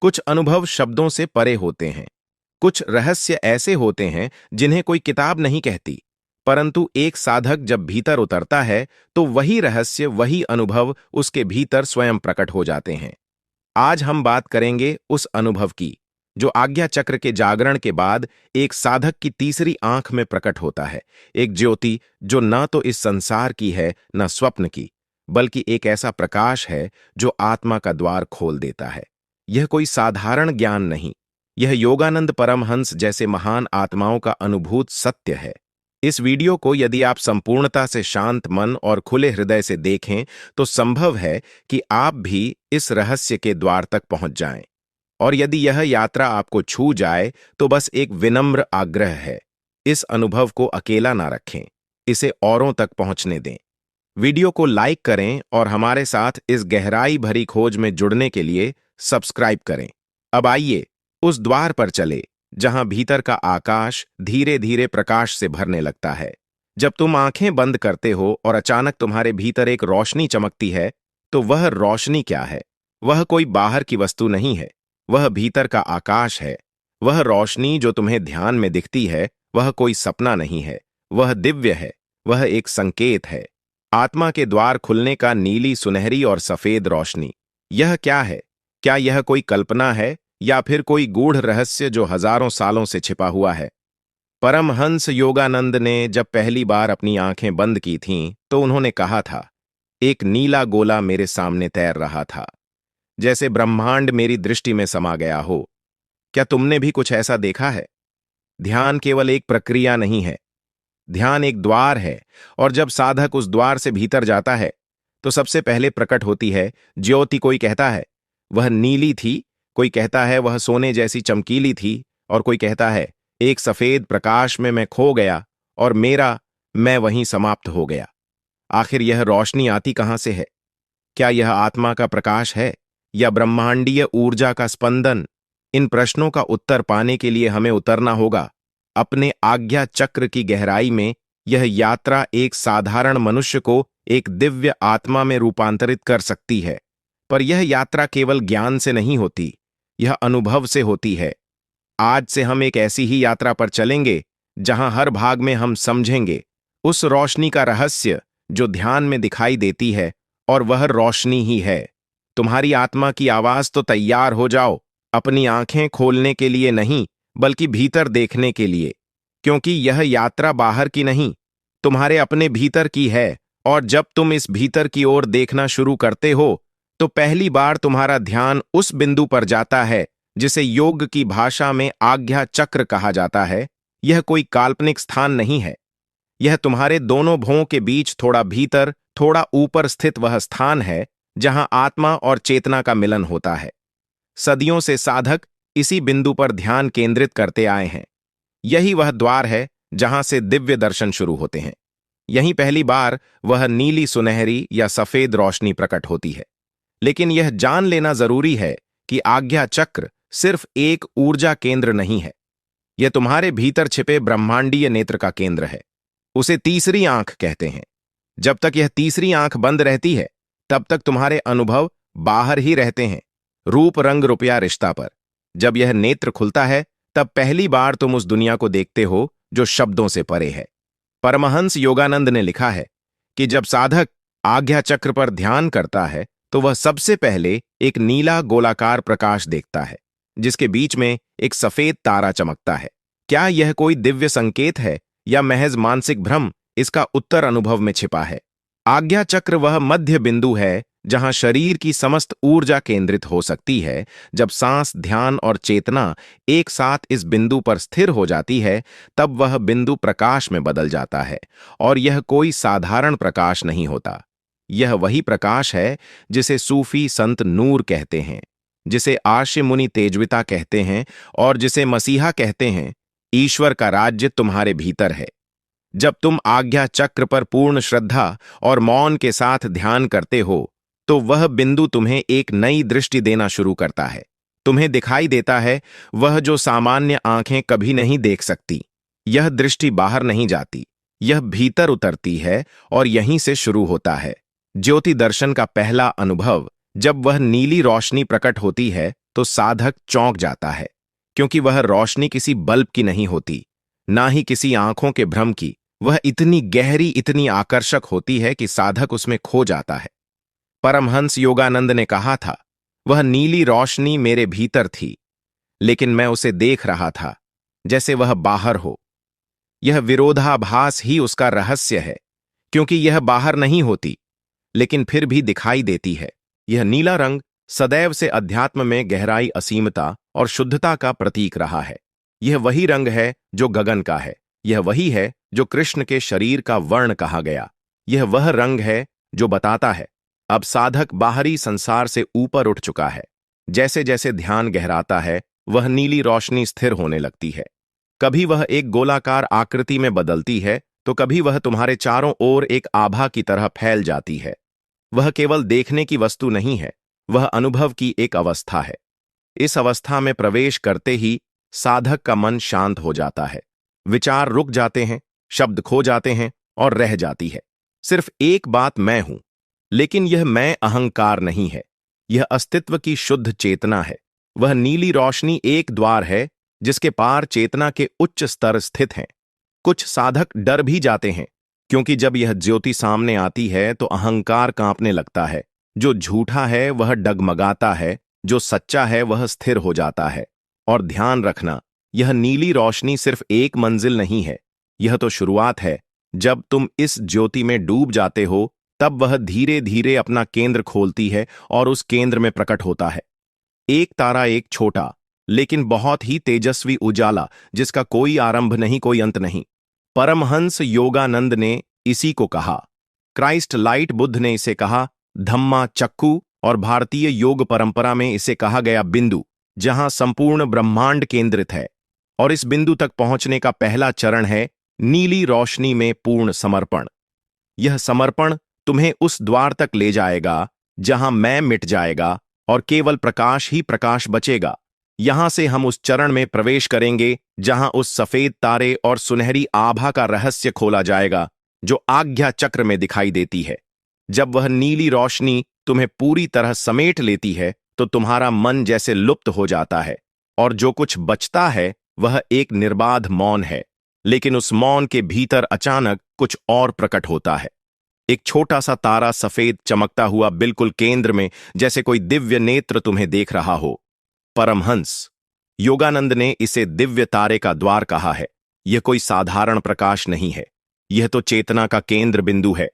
कुछ अनुभव शब्दों से परे होते हैं। कुछ रहस्य ऐसे होते हैं जिन्हें कोई किताब नहीं कहती, परंतु एक साधक जब भीतर उतरता है तो वही रहस्य, वही अनुभव उसके भीतर स्वयं प्रकट हो जाते हैं। आज हम बात करेंगे उस अनुभव की जो आज्ञा चक्र के जागरण के बाद एक साधक की तीसरी आंख में प्रकट होता है। एक ज्योति जो न तो इस संसार की है न स्वप्न की, बल्कि एक ऐसा प्रकाश है जो आत्मा का द्वार खोल देता है। यह कोई साधारण ज्ञान नहीं, यह योगानंद परमहंस जैसे महान आत्माओं का अनुभूत सत्य है। इस वीडियो को यदि आप संपूर्णता से शांत मन और खुले हृदय से देखें तो संभव है कि आप भी इस रहस्य के द्वार तक पहुंच जाएं। और यदि यह यात्रा आपको छू जाए तो बस एक विनम्र आग्रह है, इस अनुभव को अकेला ना रखें, इसे औरों तक पहुंचने दें। वीडियो को लाइक करें और हमारे साथ इस गहराई भरी खोज में जुड़ने के लिए सब्सक्राइब करें। अब आइए उस द्वार पर चले जहां भीतर का आकाश धीरे धीरे प्रकाश से भरने लगता है। जब तुम आंखें बंद करते हो और अचानक तुम्हारे भीतर एक रोशनी चमकती है, तो वह रोशनी क्या है? वह कोई बाहर की वस्तु नहीं है, वह भीतर का आकाश है। वह रोशनी जो तुम्हें ध्यान में दिखती है, वह कोई सपना नहीं है, वह दिव्य है, वह एक संकेत है। आत्मा के द्वार खुलने का नीली, सुनहरी और सफेद रोशनी। यह क्या है? क्या यह कोई कल्पना है या फिर कोई गूढ़ रहस्य जो हजारों सालों से छिपा हुआ है? परमहंस योगानंद ने जब पहली बार अपनी आंखें बंद की थीं, तो उन्होंने कहा था, एक नीला गोला मेरे सामने तैर रहा था, जैसे ब्रह्मांड मेरी दृष्टि में समा गया हो। क्या तुमने भी कुछ ऐसा देखा है? ध्यान केवल एक प्रक्रिया नहीं है, ध्यान एक द्वार है, और जब साधक उस द्वार से भीतर जाता है तो सबसे पहले प्रकट होती है ज्योति। कोई कहता है वह नीली थी, कोई कहता है वह सोने जैसी चमकीली थी, और कोई कहता है एक सफेद प्रकाश में मैं खो गया और मैं वहीं समाप्त हो गया। आखिर यह रोशनी आती कहां से है? क्या यह आत्मा का प्रकाश है या ब्रह्मांडीय ऊर्जा का स्पंदन? इन प्रश्नों का उत्तर पाने के लिए हमें उतरना होगा अपने आज्ञा चक्र की गहराई में। यह यात्रा एक साधारण मनुष्य को एक दिव्य आत्मा में रूपांतरित कर सकती है, पर यह यात्रा केवल ज्ञान से नहीं होती, यह अनुभव से होती है। आज से हम एक ऐसी ही यात्रा पर चलेंगे जहां हर भाग में हम समझेंगे उस रोशनी का रहस्य जो ध्यान में दिखाई देती है, और वह रोशनी ही है तुम्हारी आत्मा की आवाज। तो तैयार हो जाओ, अपनी आंखें खोलने के लिए नहीं, बल्कि भीतर देखने के लिए, क्योंकि यह यात्रा बाहर की नहीं, तुम्हारे अपने भीतर की है। और जब तुम इस भीतर की ओर देखना शुरू करते हो तो पहली बार तुम्हारा ध्यान उस बिंदु पर जाता है जिसे योग की भाषा में आज्ञा चक्र कहा जाता है। यह कोई काल्पनिक स्थान नहीं है, यह तुम्हारे दोनों भौं के बीच थोड़ा भीतर, थोड़ा ऊपर स्थित वह स्थान है जहां आत्मा और चेतना का मिलन होता है। सदियों से साधक इसी बिंदु पर ध्यान केंद्रित करते आए हैं। यही वह द्वार है जहां से दिव्य दर्शन शुरू होते हैं। यहीं पहली बार वह नीली, सुनहरी या सफेद रोशनी प्रकट होती है। लेकिन यह जान लेना जरूरी है कि आज्ञा चक्र सिर्फ एक ऊर्जा केंद्र नहीं है, यह तुम्हारे भीतर छिपे ब्रह्मांडीय नेत्र का केंद्र है। उसे तीसरी आंख कहते हैं। जब तक यह तीसरी आंख बंद रहती है, तब तक तुम्हारे अनुभव बाहर ही रहते हैं, रूप, रंग, रुपया, रिश्ता पर। जब यह नेत्र खुलता है, तब पहली बार तुम उस दुनिया को देखते हो जो शब्दों से परे है। परमहंस योगानंद ने लिखा है कि जब साधक आज्ञा चक्र पर ध्यान करता है तो वह सबसे पहले एक नीला गोलाकार प्रकाश देखता है जिसके बीच में एक सफेद तारा चमकता है। क्या यह कोई दिव्य संकेत है या महज मानसिक भ्रम? इसका उत्तर अनुभव में छिपा है। आज्ञा चक्र वह मध्य बिंदु है जहां शरीर की समस्त ऊर्जा केंद्रित हो सकती है। जब सांस, ध्यान और चेतना एक साथ इस बिंदु पर स्थिर हो जाती है, तब वह बिंदु प्रकाश में बदल जाता है। और यह कोई साधारण प्रकाश नहीं होता, यह वही प्रकाश है जिसे सूफी संत नूर कहते हैं, जिसे आर्ष मुनि तेजविता कहते हैं, और जिसे मसीहा कहते हैं। ईश्वर का राज्य तुम्हारे भीतर है। जब तुम आज्ञा चक्र पर पूर्ण श्रद्धा और मौन के साथ ध्यान करते हो, तो वह बिंदु तुम्हें एक नई दृष्टि देना शुरू करता है। तुम्हें दिखाई देता है वह जो सामान्य आंखें कभी नहीं देख सकती। यह दृष्टि बाहर नहीं जाती, यह भीतर उतरती है और यहीं से शुरू होता है ज्योति दर्शन का पहला अनुभव। जब वह नीली रोशनी प्रकट होती है तो साधक चौंक जाता है, क्योंकि वह रोशनी किसी बल्ब की नहीं होती, ना ही किसी आंखों के भ्रम की। वह इतनी गहरी, इतनी आकर्षक होती है कि साधक उसमें खो जाता है। परमहंस योगानंद ने कहा था, वह नीली रोशनी मेरे भीतर थी, लेकिन मैं उसे देख रहा था जैसे वह बाहर हो। यह विरोधाभास ही उसका रहस्य है, क्योंकि यह बाहर नहीं होती, लेकिन फिर भी दिखाई देती है। यह नीला रंग सदैव से अध्यात्म में गहराई, असीमता और शुद्धता का प्रतीक रहा है। यह वही रंग है जो गगन का है। यह वही है जो कृष्ण के शरीर का वर्ण कहा गया। यह वह रंग है जो बताता है अब साधक बाहरी संसार से ऊपर उठ चुका है। जैसे जैसे ध्यान गहराता है, वह नीली रोशनी स्थिर होने लगती है। कभी वह एक गोलाकार आकृति में बदलती है, तो कभी वह तुम्हारे चारों ओर एक आभा की तरह फैल जाती है। वह केवल देखने की वस्तु नहीं है, वह अनुभव की एक अवस्था है। इस अवस्था में प्रवेश करते ही साधक का मन शांत हो जाता है। विचार रुक जाते हैं, शब्द खो जाते हैं और रह जाती है सिर्फ एक बात, मैं हूं। लेकिन यह मैं अहंकार नहीं है, यह अस्तित्व की शुद्ध चेतना है। वह नीली रोशनी एक द्वार है जिसके पार चेतना के उच्च स्तर स्थित हैं। कुछ साधक डर भी जाते हैं, क्योंकि जब यह ज्योति सामने आती है तो अहंकार कांपने लगता है। जो झूठा है वह डगमगाता है, जो सच्चा है वह स्थिर हो जाता है। और ध्यान रखना, यह नीली रोशनी सिर्फ एक मंजिल नहीं है, यह तो शुरुआत है। जब तुम इस ज्योति में डूब जाते हो, तब वह धीरे धीरे अपना केंद्र खोलती है और उस केंद्र में प्रकट होता है एक तारा, एक छोटा लेकिन बहुत ही तेजस्वी उजाला, जिसका कोई आरंभ नहीं, कोई अंत नहीं। परमहंस योगानंद ने इसी को कहा क्राइस्ट लाइट, बुद्ध ने इसे कहा धम्मा चक्कू, और भारतीय योग परंपरा में इसे कहा गया बिंदु, जहां संपूर्ण ब्रह्मांड केंद्रित है। और इस बिंदु तक पहुंचने का पहला चरण है नीली रोशनी में पूर्ण समर्पण। यह समर्पण तुम्हें उस द्वार तक ले जाएगा जहां मैं मिट जाएगा और केवल प्रकाश ही प्रकाश बचेगा। यहां से हम उस चरण में प्रवेश करेंगे जहां उस सफेद तारे और सुनहरी आभा का रहस्य खोला जाएगा जो आज्ञा चक्र में दिखाई देती है। जब वह नीली रोशनी तुम्हें पूरी तरह समेट लेती है, तो तुम्हारा मन जैसे लुप्त हो जाता है और जो कुछ बचता है वह एक निर्बाध मौन है। लेकिन उस मौन के भीतर अचानक कुछ और प्रकट होता है। एक छोटा सा तारा, सफेद चमकता हुआ बिल्कुल केंद्र में, जैसे कोई दिव्य नेत्र तुम्हें देख रहा हो। परमहंस योगानंद ने इसे दिव्य तारे का द्वार कहा है। यह कोई साधारण प्रकाश नहीं है, यह तो चेतना का केंद्र बिंदु है।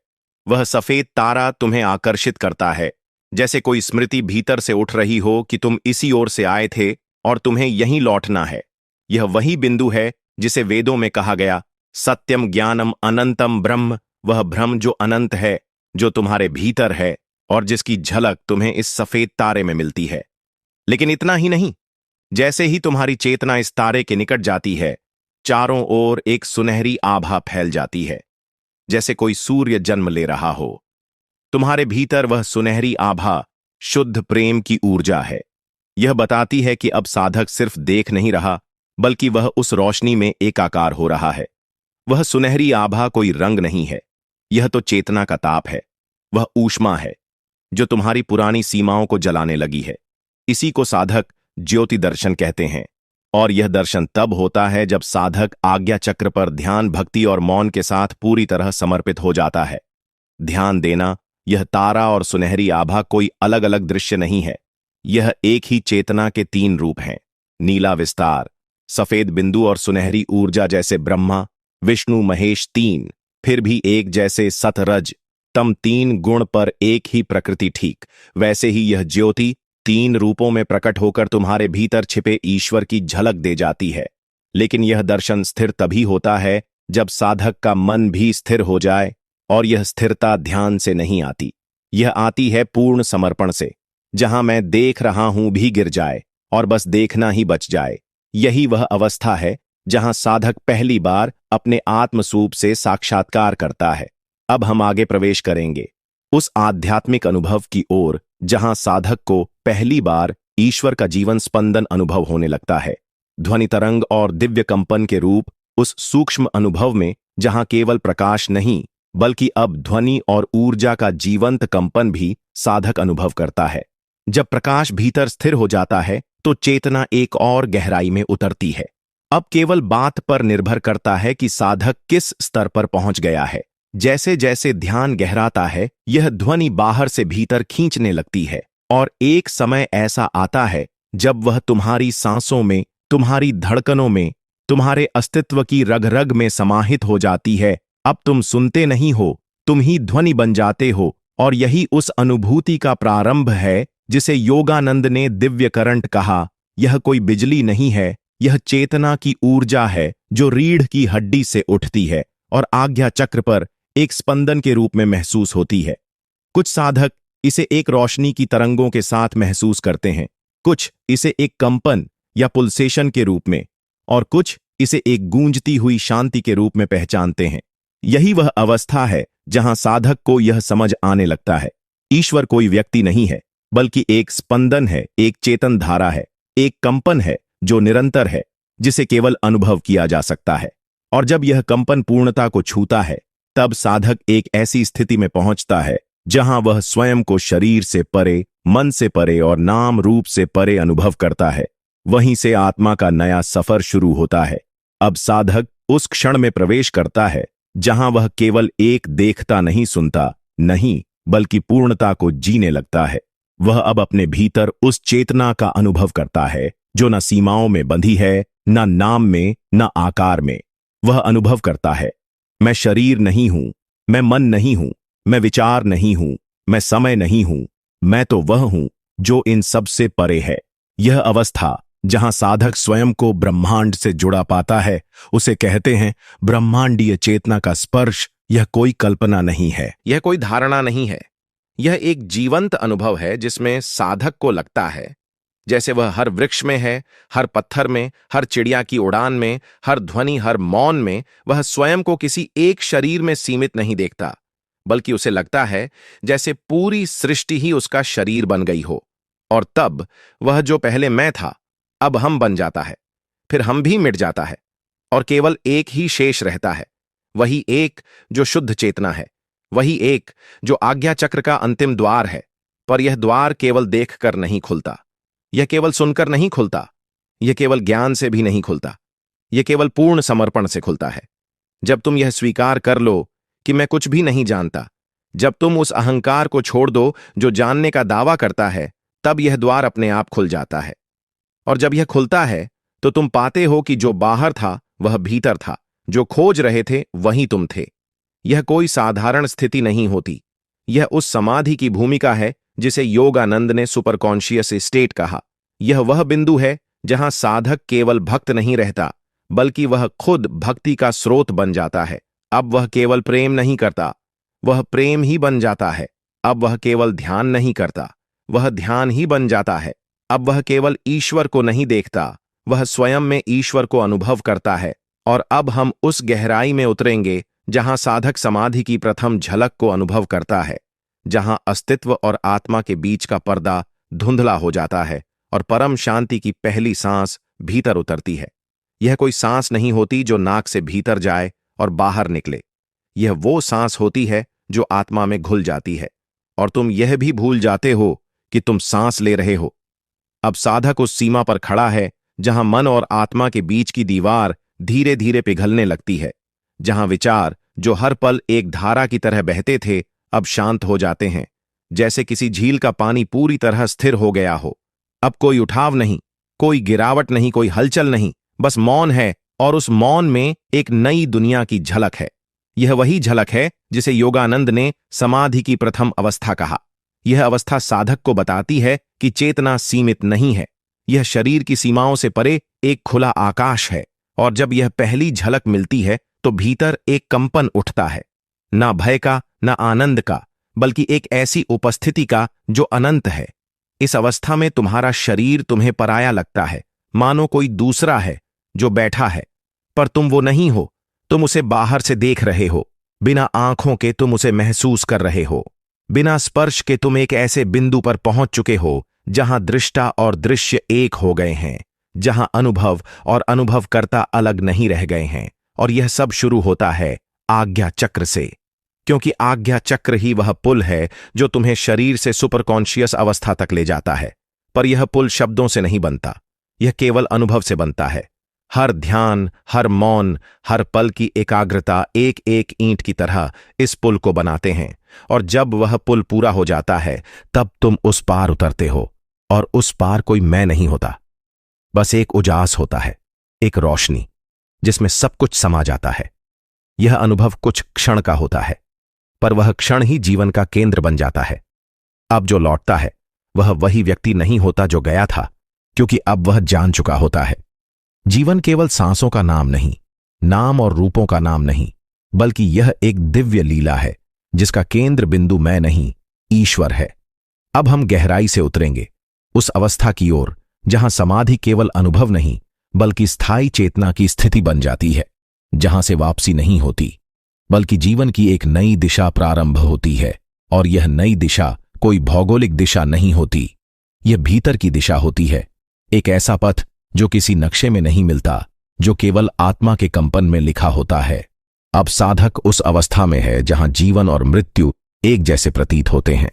वह सफेद तारा तुम्हें आकर्षित करता है, जैसे कोई स्मृति भीतर से उठ रही हो कि तुम इसी ओर से आए थे और तुम्हें यहीं लौटना है। यह वही बिंदु है जिसे वेदों में कहा गया सत्यम ज्ञानम अनंतम ब्रह्म, वह ब्रह्म जो अनंत है, जो तुम्हारे भीतर है और जिसकी झलक तुम्हें इस सफेद तारे में मिलती है। लेकिन इतना ही नहीं, जैसे ही तुम्हारी चेतना इस तारे के निकट जाती है, चारों ओर एक सुनहरी आभा फैल जाती है, जैसे कोई सूर्य जन्म ले रहा हो। तुम्हारे भीतर वह सुनहरी आभा शुद्ध प्रेम की ऊर्जा है। यह बताती है कि अब साधक सिर्फ देख नहीं रहा, बल्कि वह उस रोशनी में एकाकार हो रहा है। वह सुनहरी आभा कोई रंग नहीं है, यह तो चेतना का ताप है। वह ऊष्मा है जो तुम्हारी पुरानी सीमाओं को जलाने लगी है। इसी को साधक ज्योति दर्शन कहते हैं। और यह दर्शन तब होता है जब साधक आज्ञा चक्र पर ध्यान, भक्ति और मौन के साथ पूरी तरह समर्पित हो जाता है। ध्यान देना, यह तारा और सुनहरी आभा कोई अलग अलग दृश्य नहीं है, यह एक ही चेतना के तीन रूप हैं। नीला विस्तार, सफेद बिंदु और सुनहरी ऊर्जा जैसे ब्रह्मा, विष्णु, महेश तीन, फिर भी एक जैसे सतरज तम, तीन गुण पर एक ही प्रकृति। ठीक वैसे ही यह ज्योति तीन रूपों में प्रकट होकर तुम्हारे भीतर छिपे ईश्वर की झलक दे जाती है। लेकिन यह दर्शन स्थिर तभी होता है जब साधक का मन भी स्थिर हो जाए, और यह स्थिरता ध्यान से नहीं आती, यह आती है पूर्ण समर्पण से, जहां मैं देख रहा हूं भी गिर जाए और बस देखना ही बच जाए। यही वह अवस्था है जहां साधक पहली बार अपने आत्मस्वरूप से साक्षात्कार करता है। अब हम आगे प्रवेश करेंगे उस आध्यात्मिक अनुभव की ओर जहां साधक को पहली बार ईश्वर का जीवन स्पंदन अनुभव होने लगता है। ध्वनि तरंग और दिव्य कंपन के रूप उस सूक्ष्म अनुभव में, जहां केवल प्रकाश नहीं बल्कि अब ध्वनि और ऊर्जा का जीवंत कंपन भी साधक अनुभव करता है। जब प्रकाश भीतर स्थिर हो जाता है, तो चेतना एक और गहराई में उतरती है। अब केवल बात पर निर्भर करता है कि साधक किस स्तर पर पहुंच गया है। जैसे जैसे ध्यान गहराता है, यह ध्वनि बाहर से भीतर खींचने लगती है, और एक समय ऐसा आता है जब वह तुम्हारी सांसों में, तुम्हारी धड़कनों में, तुम्हारे अस्तित्व की रग रग में समाहित हो जाती है। अब तुम सुनते नहीं हो, तुम ही ध्वनि बन जाते हो, और यही उस अनुभूति का प्रारंभ है जिसे योगानंद ने दिव्य करंट कहा। यह कोई बिजली नहीं है, यह चेतना की ऊर्जा है जो रीढ़ की हड्डी से उठती है और आज्ञा चक्र पर एक स्पंदन के रूप में महसूस होती है। कुछ साधक इसे एक रोशनी की तरंगों के साथ महसूस करते हैं, कुछ इसे एक कंपन या पुल्सेशन के रूप में, और कुछ इसे एक गूंजती हुई शांति के रूप में पहचानते हैं। यही वह अवस्था है जहां साधक को यह समझ आने लगता है, ईश्वर कोई व्यक्ति नहीं है, बल्कि एक स्पंदन है, एक चेतन धारा है, एक कंपन है जो निरंतर है, जिसे केवल अनुभव किया जा सकता है। और जब यह कंपन पूर्णता को छूता है, तब साधक एक ऐसी स्थिति में पहुंचता है जहां वह स्वयं को शरीर से परे, मन से परे और नाम रूप से परे अनुभव करता है। वहीं से आत्मा का नया सफर शुरू होता है। अब साधक उस क्षण में प्रवेश करता है जहां वह केवल एक देखता नहीं, सुनता नहीं, बल्कि पूर्णता को जीने लगता है। वह अब अपने भीतर उस चेतना का अनुभव करता है जो न सीमाओं में बंधी है, न नाम में, न आकार में। वह अनुभव करता है, मैं शरीर नहीं हूं, मैं मन नहीं हूं, मैं विचार नहीं हूं, मैं समय नहीं हूं, मैं तो वह हूं जो इन सब से परे है। यह अवस्था जहां साधक स्वयं को ब्रह्मांड से जुड़ा पाता है, उसे कहते हैं ब्रह्मांडीय चेतना का स्पर्श। यह कोई कल्पना नहीं है, यह कोई धारणा नहीं है, यह एक जीवंत अनुभव है जिसमें साधक को लगता है जैसे वह हर वृक्ष में है, हर पत्थर में, हर चिड़िया की उड़ान में, हर ध्वनि, हर मौन में। वह स्वयं को किसी एक शरीर में सीमित नहीं देखता, बल्कि उसे लगता है जैसे पूरी सृष्टि ही उसका शरीर बन गई हो। और तब वह जो पहले मैं था, अब हम बन जाता है, फिर हम भी मिट जाता है, और केवल एक ही शेष रहता है, वही एक जो शुद्ध चेतना है, वही एक जो आज्ञा चक्र का अंतिम द्वार है। पर यह द्वार केवल देखकर नहीं खुलता, यह केवल सुनकर नहीं खुलता, यह केवल ज्ञान से भी नहीं खुलता, यह केवल पूर्ण समर्पण से खुलता है। जब तुम यह स्वीकार कर लो कि मैं कुछ भी नहीं जानता, जब तुम उस अहंकार को छोड़ दो जो जानने का दावा करता है, तब यह द्वार अपने आप खुल जाता है। और जब यह खुलता है तो तुम पाते हो कि जो बाहर था वह भीतर था, जो खोज रहे थे वही तुम थे। यह कोई साधारण स्थिति नहीं होती, यह उस समाधि की भूमिका है जिसे योगानंद ने सुपर कॉन्शियस स्टेट कहा। यह वह बिंदु है जहां साधक केवल भक्त नहीं रहता, बल्कि वह खुद भक्ति का स्रोत बन जाता है। अब वह केवल प्रेम नहीं करता, वह प्रेम ही बन जाता है। अब वह केवल ध्यान नहीं करता, वह ध्यान ही बन जाता है। अब वह केवल ईश्वर को नहीं देखता, वह स्वयं में ईश्वर को अनुभव करता है। और अब हम उस गहराई में उतरेंगे जहां साधक समाधि की प्रथम झलक को अनुभव करता है, जहां अस्तित्व और आत्मा के बीच का पर्दा धुंधला हो जाता है और परम शांति की पहली सांस भीतर उतरती है। यह कोई सांस नहीं होती जो नाक से भीतर जाए और बाहर निकले, यह वो सांस होती है जो आत्मा में घुल जाती है, और तुम यह भी भूल जाते हो कि तुम सांस ले रहे हो। अब साधक उस सीमा पर खड़ा है जहां मन और आत्मा के बीच की दीवार धीरे धीरे पिघलने लगती है, जहां विचार जो हर पल एक धारा की तरह बहते थे अब शांत हो जाते हैं, जैसे किसी झील का पानी पूरी तरह स्थिर हो गया हो। अब कोई उठाव नहीं, कोई गिरावट नहीं, कोई हलचल नहीं, बस मौन है, और उस मौन में एक नई दुनिया की झलक है। यह वही झलक है जिसे योगानंद ने समाधि की प्रथम अवस्था कहा। यह अवस्था साधक को बताती है कि चेतना सीमित नहीं है, यह शरीर की सीमाओं से परे एक खुला आकाश है। और जब यह पहली झलक मिलती है तो भीतर एक कंपन उठता है, ना भय का, ना आनंद का, बल्कि एक ऐसी उपस्थिति का जो अनंत है। इस अवस्था में तुम्हारा शरीर तुम्हें पराया लगता है, मानो कोई दूसरा है जो बैठा है, पर तुम वो नहीं हो। तुम उसे बाहर से देख रहे हो, बिना आंखों के तुम उसे महसूस कर रहे हो, बिना स्पर्श के तुम एक ऐसे बिंदु पर पहुंच चुके हो जहां दृष्टा और दृश्य एक हो गए हैं, जहां अनुभव और अनुभवकर्ता अलग नहीं रह गए हैं। और यह सब शुरू होता है आज्ञा चक्र से, क्योंकि आज्ञा चक्र ही वह पुल है जो तुम्हें शरीर से सुपर कॉन्शियस अवस्था तक ले जाता है। पर यह पुल शब्दों से नहीं बनता, यह केवल अनुभव से बनता है। हर ध्यान, हर मौन, हर पल की एकाग्रता एक एक ईंट की तरह इस पुल को बनाते हैं, और जब वह पुल पूरा हो जाता है तब तुम उस पार उतरते हो, और उस पार कोई मैं नहीं होता, बस एक उजास होता है, एक रोशनी जिसमें सब कुछ समा जाता है। यह अनुभव कुछ क्षण का होता है, पर वह क्षण ही जीवन का केंद्र बन जाता है। अब जो लौटता है वह वही व्यक्ति नहीं होता जो गया था, क्योंकि अब वह जान चुका होता है। जीवन केवल सांसों का नाम नहीं, नाम और रूपों का नाम नहीं, बल्कि यह एक दिव्य लीला है जिसका केंद्र बिंदु मैं नहीं, ईश्वर है। अब हम गहराई से उतरेंगे उस अवस्था की ओर जहां समाधि केवल अनुभव नहीं बल्कि स्थायी चेतना की स्थिति बन जाती है, जहां से वापसी नहीं होती बल्कि जीवन की एक नई दिशा प्रारंभ होती है। और यह नई दिशा कोई भौगोलिक दिशा नहीं होती, यह भीतर की दिशा होती है, एक ऐसा पथ जो किसी नक्शे में नहीं मिलता, जो केवल आत्मा के कंपन में लिखा होता है। अब साधक उस अवस्था में है जहां जीवन और मृत्यु एक जैसे प्रतीत होते हैं।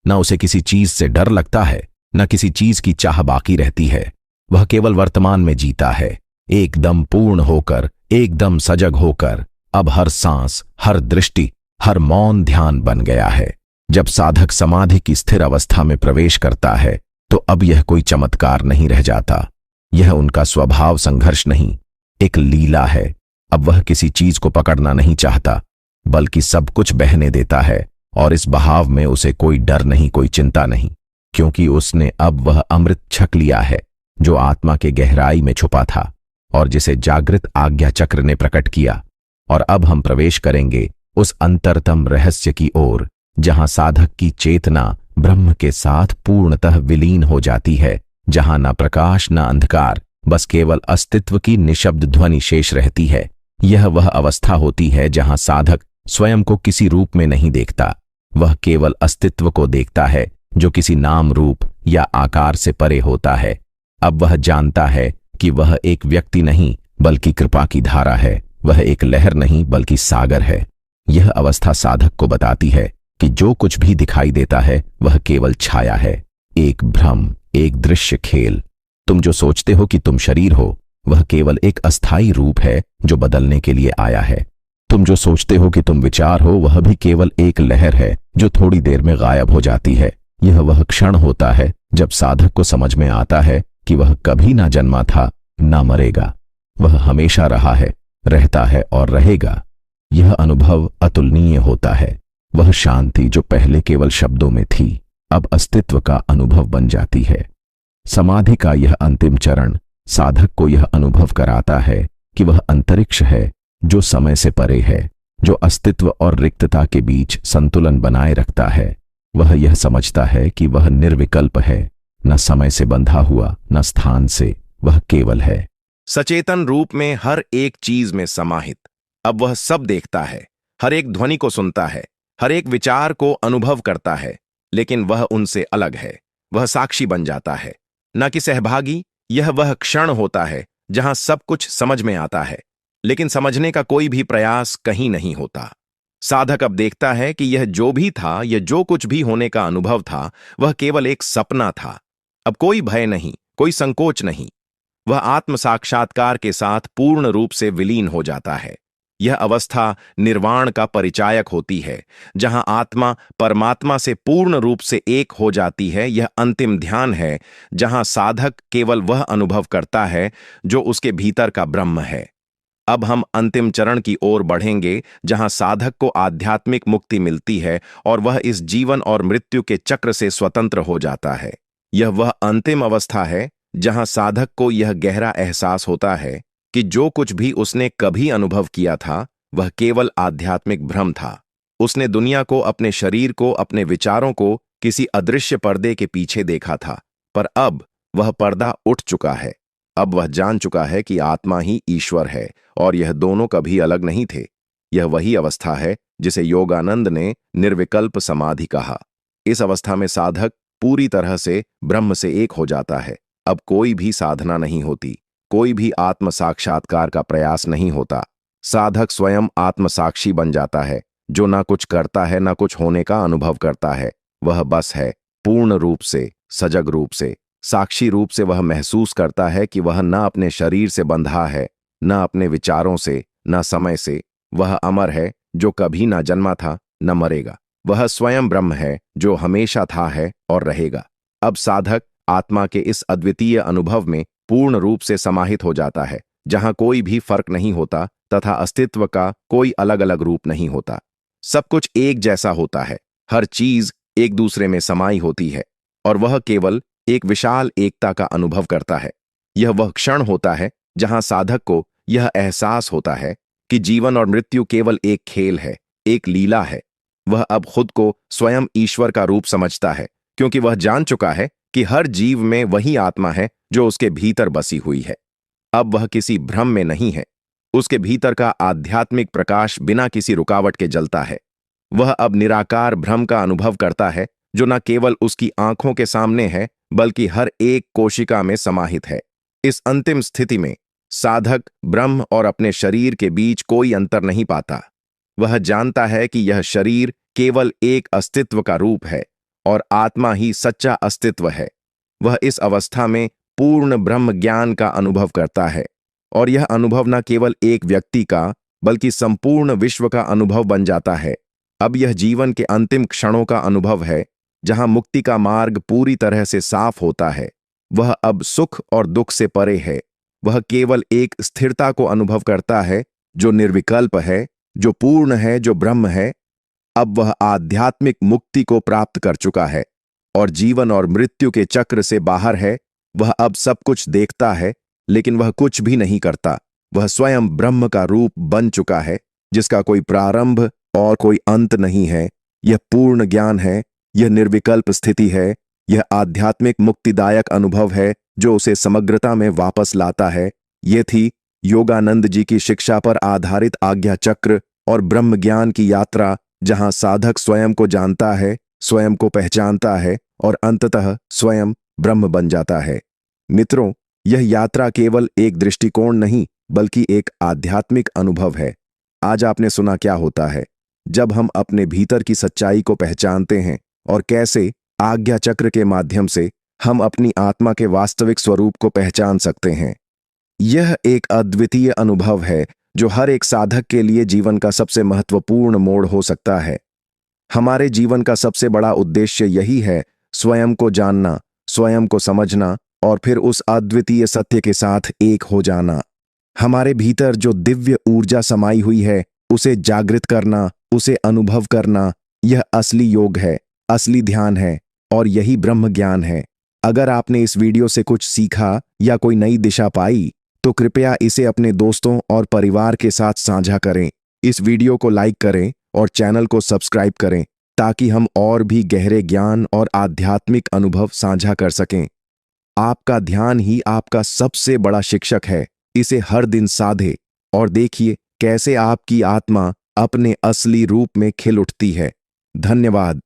न उसे किसी चीज से डर लगता है, न किसी चीज की चाह बाकी रहती है। वह केवल वर्तमान में जीता है, एकदम पूर्ण होकर, एकदम सजग होकर। अब हर सांस, हर दृष्टि, हर मौन ध्यान बन गया है। जब साधक समाधि की स्थिर अवस्था में प्रवेश करता है तो अब यह कोई चमत्कार नहीं रह जाता, यह उनका स्वभाव संघर्ष नहीं, एक लीला है। अब वह किसी चीज को पकड़ना नहीं चाहता, बल्कि सब कुछ बहने देता है, और इस बहाव में उसे कोई डर नहीं, कोई चिंता नहीं, क्योंकि उसने अब वह अमृत छक लिया है जो आत्मा के गहराई में छुपा था और जिसे जागृत आज्ञा चक्र ने प्रकट किया। और अब हम प्रवेश करेंगे उस अंतरतम रहस्य की ओर जहां साधक की चेतना ब्रह्म के साथ पूर्णतः विलीन हो जाती है, जहां न प्रकाश न अंधकार, बस केवल अस्तित्व की निशब्द ध्वनि शेष रहती है। यह वह अवस्था होती है जहां साधक स्वयं को किसी रूप में नहीं देखता, वह केवल अस्तित्व को देखता है जो किसी नाम रूप या आकार से परे होता है। अब वह जानता है कि वह एक व्यक्ति नहीं बल्कि कृपा की धारा है, वह एक लहर नहीं बल्कि सागर है। यह अवस्था साधक को बताती है कि जो कुछ भी दिखाई देता है वह केवल छाया है, एक भ्रम, एक दृश्य खेल। तुम जो सोचते हो कि तुम शरीर हो वह केवल एक अस्थायी रूप है जो बदलने के लिए आया है। तुम जो सोचते हो कि तुम विचार हो वह भी केवल एक लहर है जो थोड़ी देर में गायब हो जाती है। यह वह क्षण होता है जब साधक को समझ में आता है कि वह कभी ना जन्मा था, ना मरेगा, वह हमेशा रहा है, रहता है और रहेगा। यह अनुभव अतुलनीय होता है। वह शांति जो पहले केवल शब्दों में थी अब अस्तित्व का अनुभव बन जाती है। समाधि का यह अंतिम चरण साधक को यह अनुभव कराता है कि वह अंतरिक्ष है जो समय से परे है, जो अस्तित्व और रिक्तता के बीच संतुलन बनाए रखता है। वह यह समझता है कि वह निर्विकल्प है, न समय से बंधा हुआ न स्थान से, वह केवल है, सचेतन रूप में हर एक चीज में समाहित। अब वह सब देखता है, हर एक ध्वनि को सुनता है, हर एक विचार को अनुभव करता है, लेकिन वह उनसे अलग है। वह साक्षी बन जाता है, न कि सहभागी। यह वह क्षण होता है जहां सब कुछ समझ में आता है, लेकिन समझने का कोई भी प्रयास कहीं नहीं होता। साधक अब देखता है कि यह जो भी था, यह जो कुछ भी होने का अनुभव था, वह केवल एक सपना था। अब कोई भय नहीं, कोई संकोच नहीं। वह आत्म साक्षात्कार के साथ पूर्ण रूप से विलीन हो जाता है। यह अवस्था निर्वाण का परिचायक होती है, जहां आत्मा परमात्मा से पूर्ण रूप से एक हो जाती है। यह अंतिम ध्यान है जहां साधक केवल वह अनुभव करता है जो उसके भीतर का ब्रह्म है। अब हम अंतिम चरण की ओर बढ़ेंगे जहां साधक को आध्यात्मिक मुक्ति मिलती है और वह इस जीवन और मृत्यु के चक्र से स्वतंत्र हो जाता है। यह वह अंतिम अवस्था है जहां साधक को यह गहरा एहसास होता है कि जो कुछ भी उसने कभी अनुभव किया था वह केवल आध्यात्मिक भ्रम था। उसने दुनिया को, अपने शरीर को, अपने विचारों को किसी अदृश्य पर्दे के पीछे देखा था, पर अब वह पर्दा उठ चुका है। अब वह जान चुका है कि आत्मा ही ईश्वर है और यह दोनों कभी अलग नहीं थे। यह वही अवस्था है जिसे योगानंद ने निर्विकल्प समाधि कहा। इस अवस्था में साधक पूरी तरह से ब्रह्म से एक हो जाता है। अब कोई भी साधना नहीं होती, कोई भी आत्म साक्षात्कार का प्रयास नहीं होता। साधक स्वयं आत्म साक्षी बन जाता है, जो ना कुछ करता है ना कुछ होने का अनुभव करता है। वह बस है, पूर्ण रूप से, सजग रूप से, साक्षी रूप से वह महसूस करता है कि वह न अपने शरीर से बंधा है, न अपने विचारों से, न समय से। वह अमर है, जो कभी न जन्मा था, न मरेगा। वह स्वयं ब्रह्म है, जो हमेशा था, है और रहेगा। अब साधक आत्मा के इस अद्वितीय अनुभव में पूर्ण रूप से समाहित हो जाता है, जहां कोई भी फर्क नहीं होता तथा अस्तित्व का कोई अलग अलग रूप नहीं होता। सब कुछ एक जैसा होता है, हर चीज एक दूसरे में समाई होती है, और वह केवल एक विशाल एकता का अनुभव करता है। यह वह क्षण होता है जहां साधक को यह एहसास होता है कि जीवन और मृत्यु केवल एक खेल है, एक लीला है। वह अब खुद को स्वयं ईश्वर का रूप समझता है, क्योंकि वह जान चुका है कि हर जीव में वही आत्मा है जो उसके भीतर बसी हुई है। अब वह किसी भ्रम में नहीं है। उसके भीतर का आध्यात्मिक प्रकाश बिना किसी रुकावट के जलता है। वह अब निराकार ब्रह्म का अनुभव करता है, जो न केवल उसकी आंखों के सामने है, बल्कि हर एक कोशिका में समाहित है। इस अंतिम स्थिति में साधक ब्रह्म और अपने शरीर के बीच कोई अंतर नहीं पाता। वह जानता है कि यह शरीर केवल एक अस्तित्व का रूप है और आत्मा ही सच्चा अस्तित्व है। वह इस अवस्था में पूर्ण ब्रह्म ज्ञान का अनुभव करता है, और यह अनुभव न केवल एक व्यक्ति का, बल्कि संपूर्ण विश्व का अनुभव बन जाता है। अब यह जीवन के अंतिम क्षणों का अनुभव है, जहां मुक्ति का मार्ग पूरी तरह से साफ होता है। वह अब सुख और दुख से परे है। वह केवल एक स्थिरता को अनुभव करता है, जो निर्विकल्प है, जो पूर्ण है, जो ब्रह्म है। अब वह आध्यात्मिक मुक्ति को प्राप्त कर चुका है और जीवन और मृत्यु के चक्र से बाहर है। वह अब सब कुछ देखता है, लेकिन वह कुछ भी नहीं करता। वह स्वयं ब्रह्म का रूप बन चुका है, जिसका कोई प्रारंभ और कोई अंत नहीं है। यह पूर्ण ज्ञान है, यह निर्विकल्प स्थिति है, यह आध्यात्मिक मुक्तिदायक अनुभव है, जो उसे समग्रता में वापस लाता है। ये थी योगानंद जी की शिक्षा पर आधारित आज्ञा चक्र और ब्रह्म ज्ञान की यात्रा, जहां साधक स्वयं को जानता है, स्वयं को पहचानता है और अंततः स्वयं ब्रह्म बन जाता है। मित्रों, यह यात्रा केवल एक दृष्टिकोण नहीं, बल्कि एक आध्यात्मिक अनुभव है। आज आपने सुना क्या होता है जब हम अपने भीतर की सच्चाई को पहचानते हैं, और कैसे आज्ञा चक्र के माध्यम से हम अपनी आत्मा के वास्तविक स्वरूप को पहचान सकते हैं। यह एक अद्वितीय अनुभव है, जो हर एक साधक के लिए जीवन का सबसे महत्वपूर्ण मोड़ हो सकता है। हमारे जीवन का सबसे बड़ा उद्देश्य यही है, स्वयं को जानना, स्वयं को समझना और फिर उस अद्वितीय सत्य के साथ एक हो जाना। हमारे भीतर जो दिव्य ऊर्जा समाई हुई है, उसे जागृत करना, उसे अनुभव करना, यह असली योग है, असली ध्यान है, और यही ब्रह्म ज्ञान है। अगर आपने इस वीडियो से कुछ सीखा या कोई नई दिशा पाई, तो कृपया इसे अपने दोस्तों और परिवार के साथ साझा करें। इस वीडियो को लाइक करें और चैनल को सब्सक्राइब करें, ताकि हम और भी गहरे ज्ञान और आध्यात्मिक अनुभव साझा कर सकें। आपका ध्यान ही आपका सबसे बड़ा शिक्षक है। इसे हर दिन साधे और देखिए कैसे आपकी आत्मा अपने असली रूप में खिल उठती है। धन्यवाद।